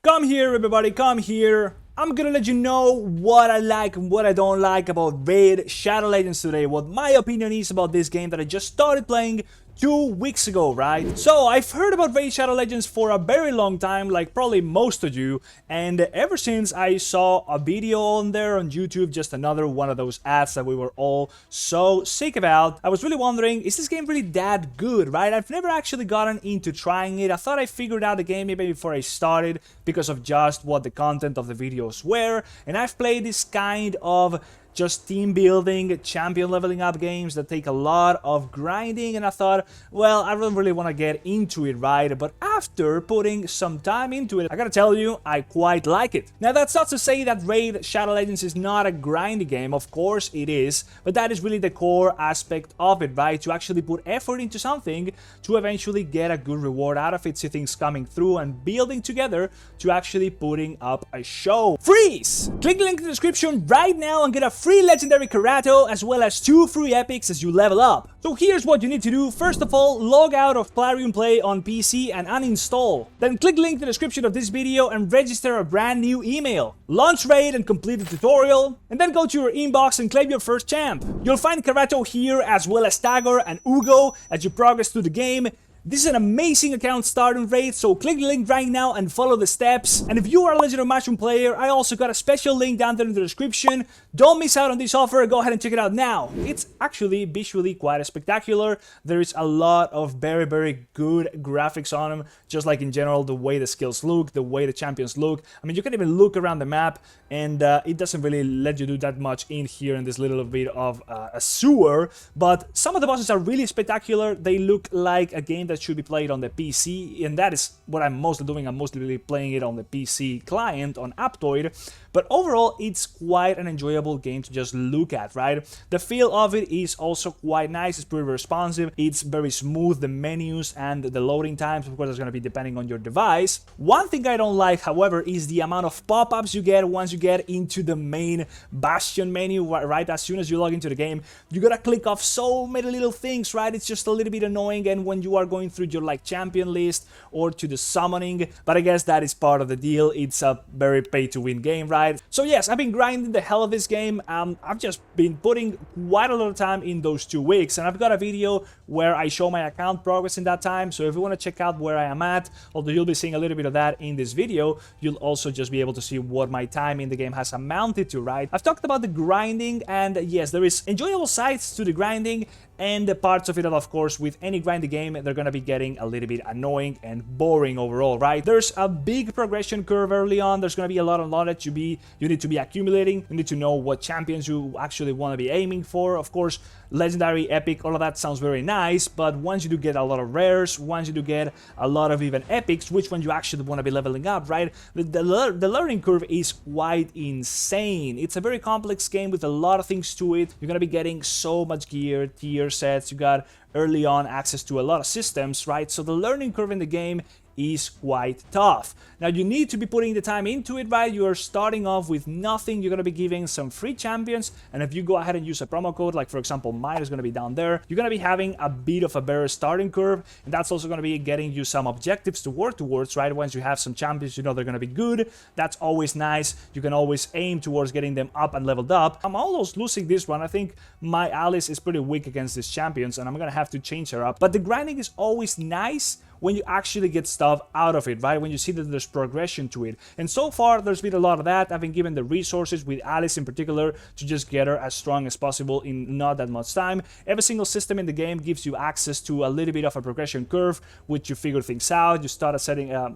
Come here, everybody, come here. I'm gonna let you know what I like and what I don't like about Raid Shadow Legends today, what my opinion is about this game that I just started playing 2 weeks ago, right? So I've heard about Raid Shadow Legends for a very long time, like probably most of you, and ever since I saw a video on there on YouTube, just another one of those ads that we were all so sick about, I was really wondering, is this game really that good, right? I've never actually gotten into trying it. I thought I figured out the game even before I started because of just what the content of the videos were, and I've played this kind of just team building, champion leveling up games that take a lot of grinding, and I thought, well, I don't really want to get into it, right? But after putting some time into it, I gotta tell you, I quite like it. Now, that's not to say that Raid Shadow Legends is not a grindy game, of course it is, but that is really the core aspect of it, right? To actually put effort into something to eventually get a good reward out of it, see things coming through and building together to actually putting up a show. Freeze! Click the link in the description right now and get a free legendary Karato as well as 2 free epics as you level up. So here's what you need to do. First of all, log out of Plarium Play on PC and uninstall. Then click the link in the description of this video and register a brand new email. Launch Raid and complete the tutorial, and then go to your inbox and claim your first champ. You'll find Karato here as well as Tagoar and Uugo as you progress through the game. This is an amazing account starting Raid, so click the link right now and follow the steps. And if you are a Legendary Mushroom player, I also got a special link down there in the description. Don't miss out on this offer, go ahead and check it out now. It's actually visually quite spectacular. There is a lot of very good graphics on them, just like in general the way the skills look, the way the champions look. I mean, you can even look around the map, and it doesn't really let you do that much in here in this little bit of a sewer. But some of the bosses are really spectacular. They look like a game that should be played on the PC, and that is what I'm mostly doing. I'm mostly really playing it on the PC client on Aptoide, but overall it's quite an enjoyable game to just look at, right? The feel of it is also quite nice. It's pretty responsive, it's very smooth. The menus and the loading times, of course, is going to be depending on your device. One thing I don't like, however, is the amount of pop-ups you get once you get into the main Bastion menu, right? As soon as you log into the game, you gotta click off so many little things, right? It's just a little bit annoying, and when you are going through your like champion list or to the summoning, but I guess that is part of the deal. It's a very pay-to-win game, right? So yes, I've been grinding the hell of this game. I've just been putting quite a lot of time in those 2 weeks, and I've got a video where I show my account progress in that time. So if you want to check out where I am at, although you'll be seeing a little bit of that in this video, you'll also just be able to see what my time in the game has amounted to, right? I've talked about the grinding, and yes, there is enjoyable sides to the grinding, and the parts of it that, of course, with any grinding game, they're gonna be getting a little bit annoying and boring overall, right? There's a big progression curve early on. There's gonna be a lot of knowledge you need to be accumulating. You need to know what champions you actually want to be aiming for. Of course, legendary, epic, all of that sounds very nice, but once you do get a lot of rares, once you do get a lot of even epics, which one you actually want to be leveling up, right? The learning curve is quite insane. It's a very complex game with a lot of things to it. You're gonna be getting so much gear, tier sets. You got early on access to a lot of systems, right? So the learning curve in the game is quite tough. Now, you need to be putting the time into it, right? You are starting off with nothing. You're going to be giving some free champions, and if you go ahead and use a promo code, like for example mine is going to be down there, you're going to be having a bit of a better starting curve, and that's also going to be getting you some objectives to work towards, right? Once you have some champions, you know they're going to be good. That's always nice. You can always aim towards getting them up and leveled up. I'm almost losing this one. I think my Alice is pretty weak against these champions, and I'm going to have to change her up, but the grinding is always nice when you actually get stuff out of it, right? When you see that there's progression to it. And so far, there's been a lot of that. I've been given the resources with Alice in particular to just get her as strong as possible in not that much time. Every single system in the game gives you access to a little bit of a progression curve, which you figure things out. You start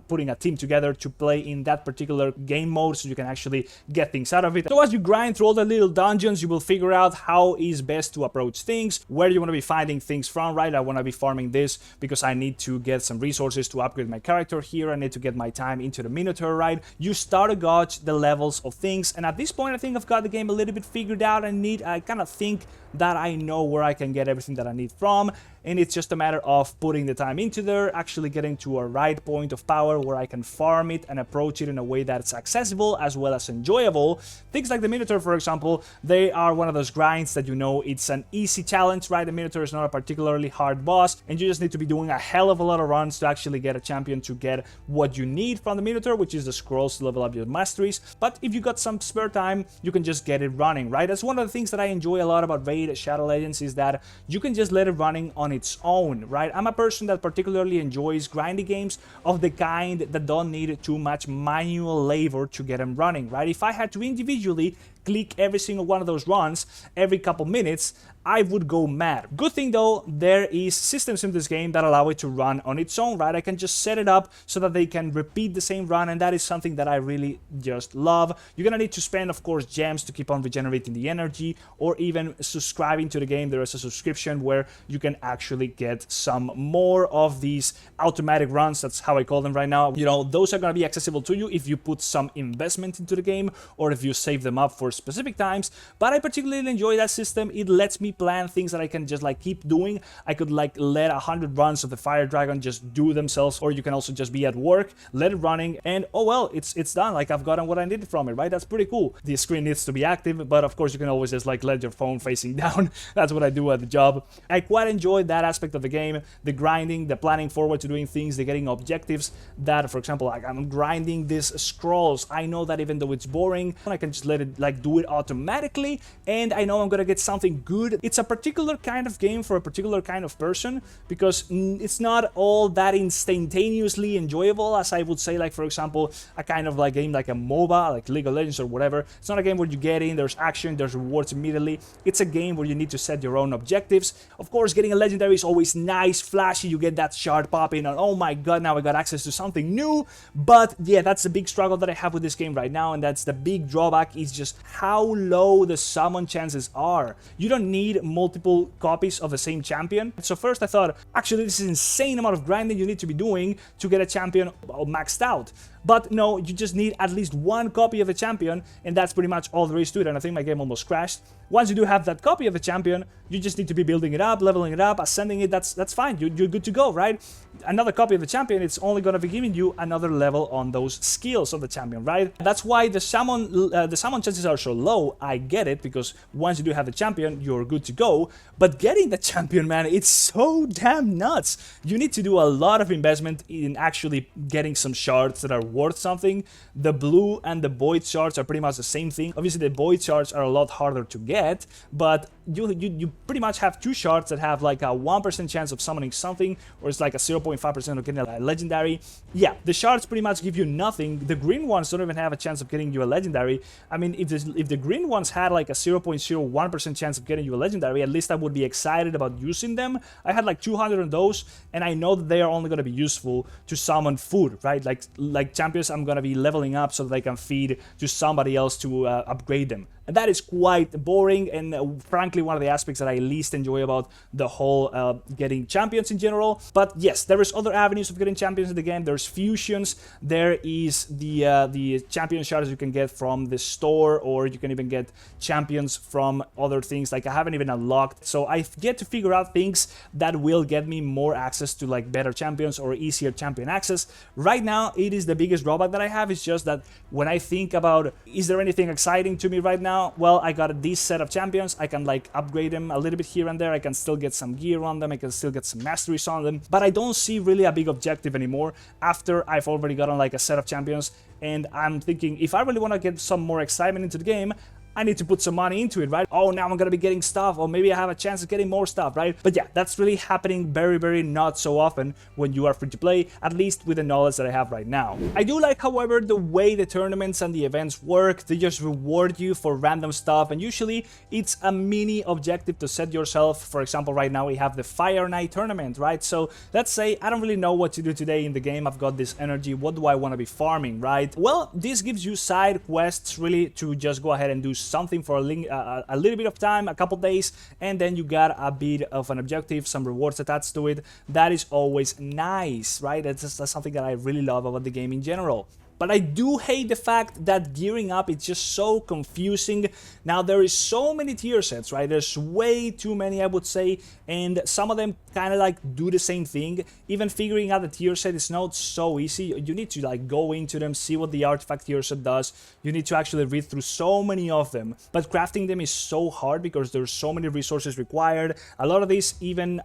putting a team together to play in that particular game mode so you can actually get things out of it. So as you grind through all the little dungeons, you will figure out how is best to approach things, where you want to be finding things from, right? I want to be farming this because I need to get some resources to upgrade my character here. I need to get my time into the Minotaur, right? You start to gauge the levels of things, and at this point I think I've got the game a little bit figured out. I kind of think that I know where I can get everything that I need from, and it's just a matter of putting the time into there, actually getting to a right point of power where I can farm it and approach it in a way that's accessible as well as enjoyable. Things like the Minotaur, for example, they are one of those grinds that you know it's an easy challenge, right? The Minotaur is not a particularly hard boss, and you just need to be doing a hell of a lot of running runs to actually get a champion to get what you need from the Minotaur, which is the scrolls to level up your masteries. But if you got some spare time, you can just get it running, right? That's one of the things that I enjoy a lot about Raid Shadow Legends, is that you can just let it running on its own, right? I'm a person that particularly enjoys grindy games of the kind that don't need too much manual labor to get them running, right? If I had to individually click every single one of those runs every couple minutes, I would go mad. Good thing though, there is systems in this game that allow it to run on its own, right? I can just set it up so that they can repeat the same run, and that is something that I really just love. You're gonna need to spend, of course, gems to keep on regenerating the energy, or even subscribing to the game. There is a subscription where you can actually get some more of these automatic runs. That's how I call them right now. You know, those are gonna be accessible to you if you put some investment into the game, or if you save them up for specific times. But I particularly enjoy that system. It lets me plan things that I can just like keep doing. I could like let 100 runs of the Fire Dragon just do themselves, or you can also just be at work, let it running, and oh well, it's done. Like, I've gotten what I needed from it, right? That's pretty cool. The screen needs to be active, but of course you can always just like let your phone facing down. That's what I do at the job. I quite enjoy that aspect of the game, the grinding, the planning forward to doing things, the getting objectives. That, for example, like I'm grinding these scrolls. I know that even though it's boring, I can just let it like do it automatically, and I know I'm gonna get something good. It's a particular kind of game for a particular kind of person, because it's not all that instantaneously enjoyable as I would say, like for example, a kind of like game like a MOBA, like League of Legends or whatever. It's not a game where you get in, there's action, there's rewards immediately. It's a game where you need to set your own objectives. Of course, getting a legendary is always nice, flashy, you get that shard popping, and oh my god, now I got access to something new. But yeah, that's the big struggle that I have with this game right now, and that's the big drawback, is just how low the summon chances are. You don't need multiple copies of the same champion. So first I thought, actually this is an insane amount of grinding you need to be doing to get a champion maxed out. But no, you just need at least one copy of the champion, and that's pretty much all there is to it, and I think my game almost crashed. Once you do have that copy of the champion, you just need to be building it up, leveling it up, ascending it. That's fine. You're good to go, right? Another copy of the champion, it's only going to be giving you another level on those skills of the champion, right? That's why the summon chances are so low. I get it, because once you do have the champion, you're good to go. But getting the champion, man, it's so damn nuts. You need to do a lot of investment in actually getting some shards that are worth something. The blue and the void shards are pretty much the same thing. Obviously, the void shards are a lot harder to get, but you pretty much have two shards that have like a 1% chance of summoning something, or it's like a 0.5% of getting a legendary. Yeah, the shards pretty much give you nothing. The green ones don't even have a chance of getting you a legendary. I mean, if the green ones had like a 0.01% chance of getting you a legendary, at least I would be excited about using them. I had like 200 of those, and I know that they are only going to be useful to summon food, right? Like champions, I'm going to be leveling up so that they can feed to somebody else to upgrade them. And that is quite boring, and frankly one of the aspects that I least enjoy about the whole getting champions in general. But yes, there is other avenues of getting champions in the game. There's fusions, there is the champion shards you can get from the store, or you can even get champions from other things like I haven't even unlocked. So I've yet to figure out things that will get me more access to like better champions or easier champion access. Right now, it is the biggest drawback that I have. Is just that when I think about, is there anything exciting to me right now? Well, I got this set of champions. I can like upgrade them a little bit here and there. I can still get some gear on them. I can still get some masteries on them. But I don't see really a big objective anymore after I've already gotten like a set of champions. And I'm thinking, if I really want to get some more excitement into the game, I need to put some money into it, right? Oh, now I'm gonna be getting stuff, or maybe I have a chance of getting more stuff, right? But yeah, that's really happening very, very not so often when you are free to play, at least with the knowledge that I have right now. I do like, however, the way the tournaments and the events work. They just reward you for random stuff, and usually it's a mini objective to set yourself. For example, right now we have the Fire Night tournament, right? So let's say I don't really know what to do today in the game. I've got this energy. What do I want to be farming, right? Well, this gives you side quests really to just go ahead and do something for a little bit of time, a couple days, and then you got a bit of an objective, some rewards attached to it. That is always nice, right? That's something that I really love about the game in general. But I do hate the fact that gearing up is just so confusing. Now, there is so many tier sets, right? There's way too many, I would say, and some of them kind of like do the same thing. Even figuring out the tier set is not so easy. You need to like go into them, see what the artifact tier set does. You need to actually read through so many of them, but crafting them is so hard because there's so many resources required. A lot of these even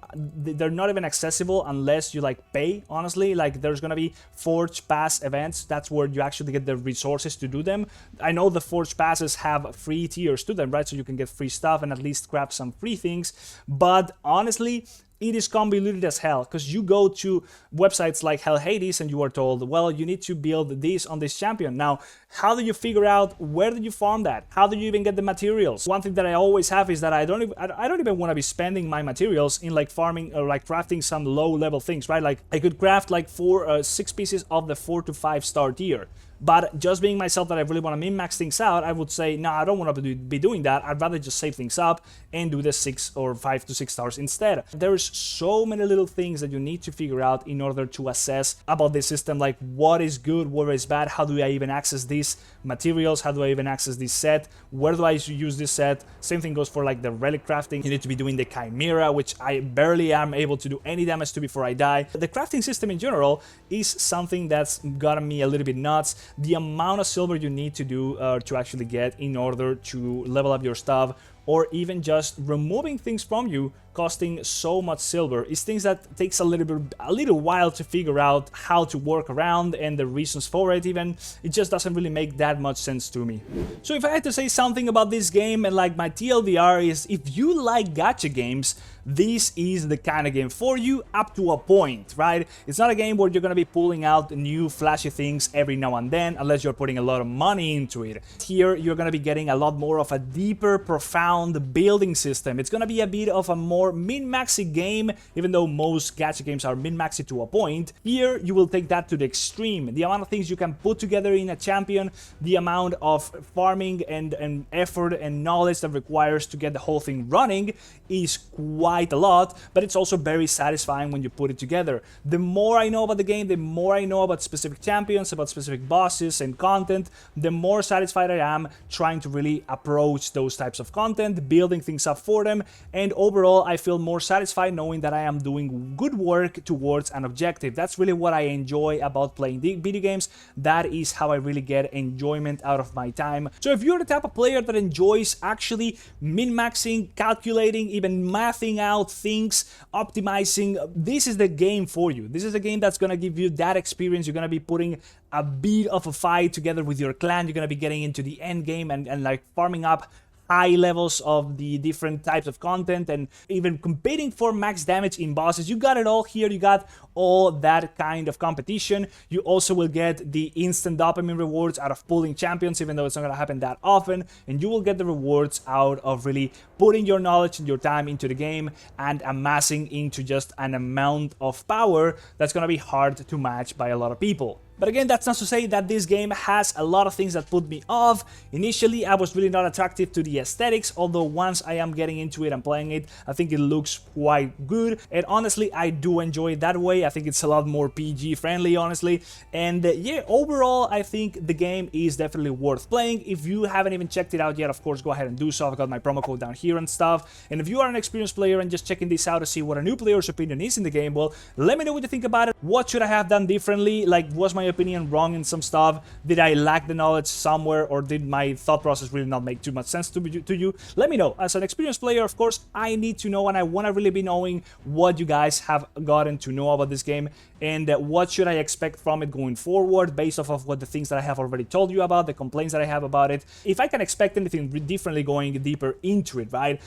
they're not even accessible unless you like pay, honestly. Like there's gonna be Forge Pass events, that's where you actually get the resources to do them. I know the Forge Passes have free tiers to them, right? So you can get free stuff and at least craft some free things, but honestly it is convoluted as hell, because you go to websites like Hell Hades and you are told, well, you need to build this on this champion. Now, how do you figure out where do you farm that? How do you even get the materials? One thing that I always have is that I don't even want to be spending my materials in like farming or like crafting some low level things, right? Like I could craft like 6 pieces of the 4 to 5 star tier. But just being myself that I really want to min-max things out, I would say, no, I don't want to be doing that. I'd rather just save things up and do the 6 or 5 to 6 stars instead. There's so many little things that you need to figure out in order to assess about the system, like what is good, what is bad, how do I even access these materials, how do I even access this set, where do I use this set. Same thing goes for like the relic crafting. You need to be doing the Chimera, which I barely am able to do any damage to before I die. The crafting system in general is something that's gotten me a little bit nuts. The amount of silver you need to do to actually get in order to level up your stuff, or even just removing things from you costing so much silver, is things that takes a little while to figure out how to work around and the reasons for it. Even it just doesn't really make that much sense to me. So if I had to say something about this game and like my TLDR is, if you like gacha games, this is the kind of game for you up to a point, right? It's not a game where you're gonna be pulling out new flashy things every now and then, unless you're putting a lot of money into it. Here, you're gonna be getting a lot more of a deeper, profound building system. It's gonna be a bit of a more min-maxy game, even though most gacha games are min-maxy to a point. Here, you will take that to the extreme. The amount of things you can put together in a champion, the amount of farming and effort and knowledge that requires to get the whole thing running is quite a lot, but it's also very satisfying when you put it together. The more I know about the game, the more I know about specific champions, about specific bosses and content, the more satisfied I am trying to really approach those types of content, building things up for them, and overall I feel more satisfied knowing that I am doing good work towards an objective. That's really what I enjoy about playing video games. That is how I really get enjoyment out of my time. So if you're the type of player that enjoys actually min-maxing, calculating, even mathing out things, optimizing, this is the game for you. This is a game that's gonna give you that experience. You're gonna be putting a bit of a fight together with your clan. You're gonna be getting into the end game and like farming up high levels of the different types of content and even competing for max damage in bosses. You got it all here. You got all that kind of competition. You also will get the instant dopamine rewards out of pulling champions, even though it's not going to happen that often, and you will get the rewards out of really putting your knowledge and your time into the game and amassing into just an amount of power that's going to be hard to match by a lot of people. But again, that's not to say that this game has a lot of things that put me off. Initially, I was really not attracted to the aesthetics, although once I am getting into it and playing it, I think it looks quite good. And honestly, I do enjoy it that way. I think it's a lot more PG friendly, honestly. And yeah, overall, I think the game is definitely worth playing. If you haven't even checked it out yet, of course, go ahead and do so. I've got my promo code down here and stuff. And if you are an experienced player and just checking this out to see what a new player's opinion is in the game, well, let me know what you think about it. What should I have done differently? Like, was my opinion wrong in some stuff? Did I lack the knowledge somewhere, or did my thought process really not make too much sense to you? Let me know. As an experienced player, of course, I need to know, and I want to really be knowing what you guys have gotten to know about this game and what should I expect from it going forward based off of what the things that I have already told you about, the complaints that I have about it. If I can expect anything differently going deeper into it, right?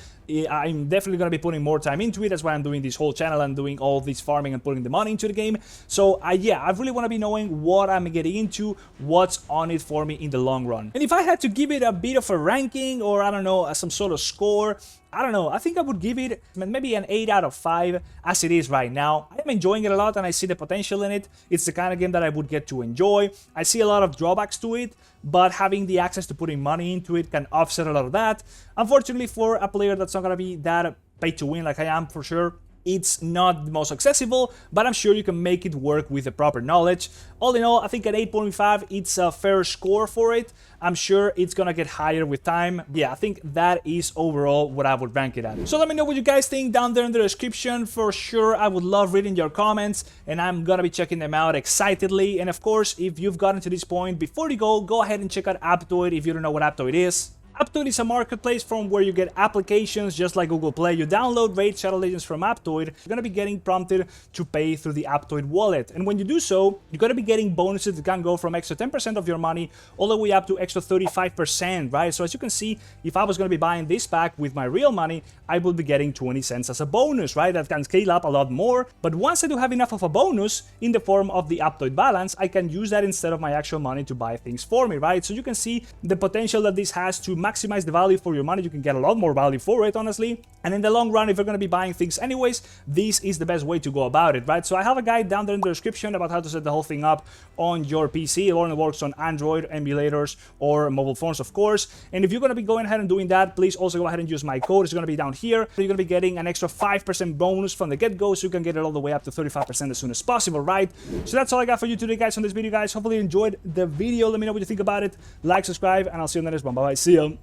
I'm definitely going to be putting more time into it. That's why I'm doing this whole channel and doing all this farming and putting the money into the game. So yeah, I really want to be knowing what I'm getting into, what's on it for me in the long run. And if I had to give it a bit of a ranking, or I don't know, some sort of score, I don't know, I think I would give it maybe an 8 out of 5 as it is right now. I am enjoying it a lot and I see the potential in it. It's the kind of game that I would get to enjoy. I see a lot of drawbacks to it, but having the access to putting money into it can offset a lot of that. Unfortunately, for a player that's not going to be that pay to win like I am, for sure, it's not the most accessible, but I'm sure you can make it work with the proper knowledge. All in all, I think at 8.5, it's a fair score for it. I'm sure it's gonna get higher with time. Yeah, I think that is overall what I would rank it at. So let me know what you guys think down there in the description. For sure, I would love reading your comments, and I'm gonna be checking them out excitedly. And of course, if you've gotten to this point, before you go ahead and check out Aptoide if you don't know what Aptoide is. Aptoide is a marketplace from where you get applications just like Google Play. You download Raid Shadow Legends from Aptoide. You're going to be getting prompted to pay through the Aptoide wallet. And when you do so, you're going to be getting bonuses that can go from extra 10% of your money all the way up to extra 35%, right? So as you can see, if I was going to be buying this pack with my real money, I will be getting 20 cents as a bonus, right? That can scale up a lot more. But once I do have enough of a bonus in the form of the Aptoide balance, I can use that instead of my actual money to buy things for me, right? So you can see the potential that this has to maximize the value for your money. You can get a lot more value for it, honestly. And in the long run, if you're going to be buying things anyways, this is the best way to go about it, right? So I have a guide down there in the description about how to set the whole thing up on your PC. It only works on Android emulators or mobile phones, of course. And if you're going to be going ahead and doing that, please also go ahead and use my code. It's going to be down here. You're going to be getting an extra 5% bonus from the get-go, so you can get it all the way up to 35% as soon as possible, right? So that's all I got for you today, guys, on this video, guys. Hopefully you enjoyed the video. Let me know what you think about it. Like, subscribe, and I'll see you in the next one. Bye-bye. See ya.